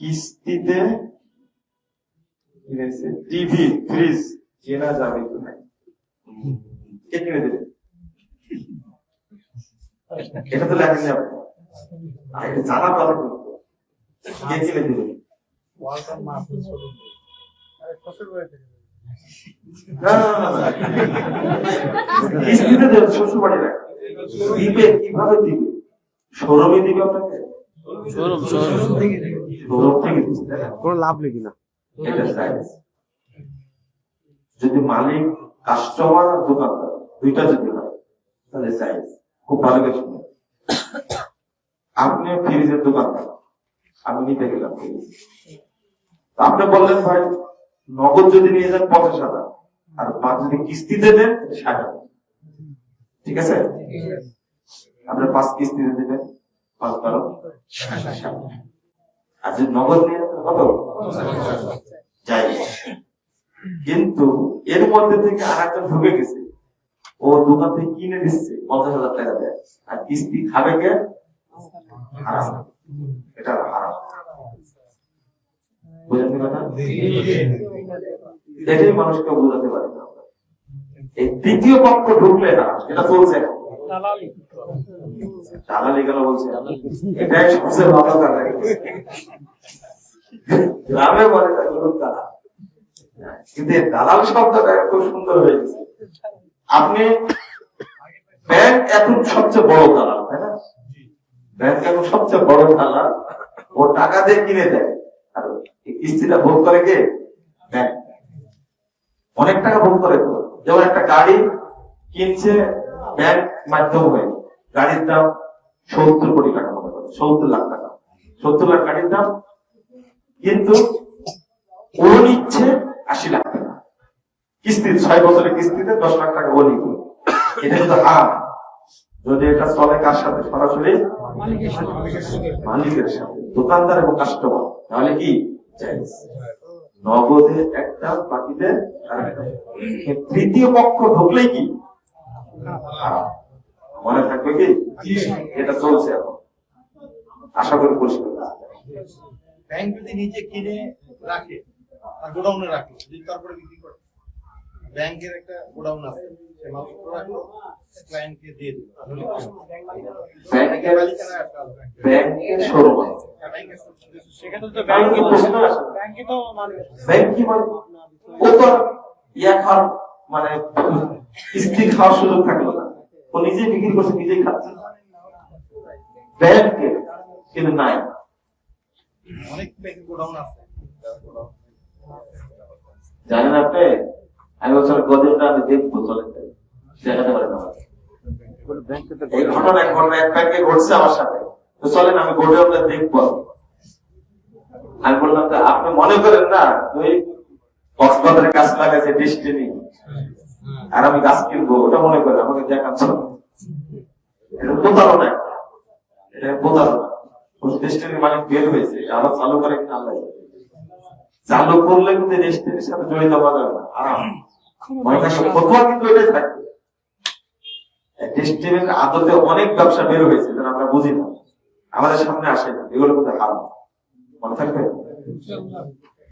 কিস্তিতে কিনেছে TV fridge কেনা যাবে কি না? কে কিনে দেবে? এটা তো লেখেন আপনি, জানার কথা কিন্তু কে কিনে দেবে? কিস্তিতে দেবে, শ্বশুর বাড়ি রাখে দিবে, কিভাবে দিবে? শোরুমে দিবে আপনাকে, শোরুম থেকে কোনো লাভ নেই কিনা। এটা সাইজ। যদি মালিক কাস্টমার আর দোকানদার দুইটা যদি হয় তাহলে সাইজ খুব ভালো কিছু। আপনি ফ্রিজের দোকানদার, আমি নিতে গেলাম ফ্রিজ, আপনি বললেন ভাই নগদ যদি নিয়ে যান 50,000 আর যদি কিস্তিতে দেন 60,000, ঠিক আছে? আপনার 5 কিস্তিতে দেবেন 5 আর যদি নগদ নিয়ে যান কত যাই। কিন্তু এর মধ্যে থেকে আর একজন ঢুকে গেছে, ও দোকান থেকে কিনে দিচ্ছে 50,000 টাকা দেয়, আর কিস্তি খাবে কে? হারাম। এটা হারাম। বুঝতে পারেন? এটাই মানুষকে বোঝাতে পারে না। এই তৃতীয় পক্ষ ঢুকলে হারাম, এটা চলছে এখন। দালালি কেন বলছে? এটাই সবচেয়ে ভালো কথা। গ্রামে বলে দালাল, কিন্তু দালাল শব্দটা খুব সুন্দর হয়ে গেছে। আপনি ব্যাংক এখন সবচেয়ে বড় দালাল, তাই না? ব্যাংক এখন সবচেয়ে বড় দালাল, ও টাকা দিয়ে কিনে দেয় আর কিস্তিটা ভোগ করে কে? ব্যাংক। অনেক টাকা ভোগ করে। যেমন একটা গাড়ি কিনছে ব্যাংক মাধ্যম হয়ে, গাড়ির দাম 70 কোটি টাকা, মনে করে 70 লাখ টাকা, 70 লাখ গাড়ির দাম, কিন্তু ও নিচ্ছে 80 লাখ টাকা কিস্তি, 6 বছরের কিস্তিতে 10 লাখ টাকা ও নিবে। এটা কিন্তু হারাম। যদি এটা চলে কার সাথে? সরাসরি মালিকের সাথে, দোকানদার এবং কাস্টমার, তাহলে কি জায়েজ। নগদে একটা, বাকিতে আরেকটা। তৃতীয় পক্ষ ঢুকলেই কি হারাম। মনে থাকবে কি? এটা চলছে এখন, আশা করি পরিষ্কার। ব্যাংক যদি নিজে কিনে রাখে আর গোডাউনে রাখে, তারপরে বিক্রি করে, ব্যাংকের একটা গোডাউন আছে, সে মালপত্র রাখলো, ক্লায়েন্টকে দিয়ে দিল, ব্যাংকের শোরুম আছে, সেখানে তো ব্যাংকে তো ব্যাংক কি মানে ও তো ইয়া খাওয়ার মানে কিস্তি খাওয়ার সুযোগ থাকলো না, ও নিজেই বিক্রি করছে, নিজেই খাচ্ছে। ব্যাংকে কিন্তু নাই, অনেক ব্যাংক গোডাউন আছে। জানেন আপনি, আমি বলছিলাম গদিটা আমি দেখবো, চলে দেখাতে পারেন আমার এই ঘটনা এক ব্যাংকে ঘটছে আমার সাথে, তো চলেন আমি গোডাউনটা দেখবো। আমি বললাম যে আপনি মনে করেন না ওই কক্সবাজারের গাছ লাগাইছে ডেস্টিনি, আর আমি গাছ কিনবো, ওটা মনে করেন আমাকে দেখান। এটা প্রতারণা, এটা প্রতারণা। ডেস্টিনির মালিক বের হয়েছে, আবার চালু করে কিনা আল্লাহ, চালু করলে কিন্তু ডেস্টিনির সাথে জড়িত হওয়া যাবে না, হারাম। ফতোয়া কিন্তু এটাই থাকবে। ডেস্টিনির আদতে অনেক ব্যবসা বের হয়েছে যেন আমরা বুঝি না, আমাদের সামনে আসে না, এগুলো কিন্তু হারাম। মনে থাকবে।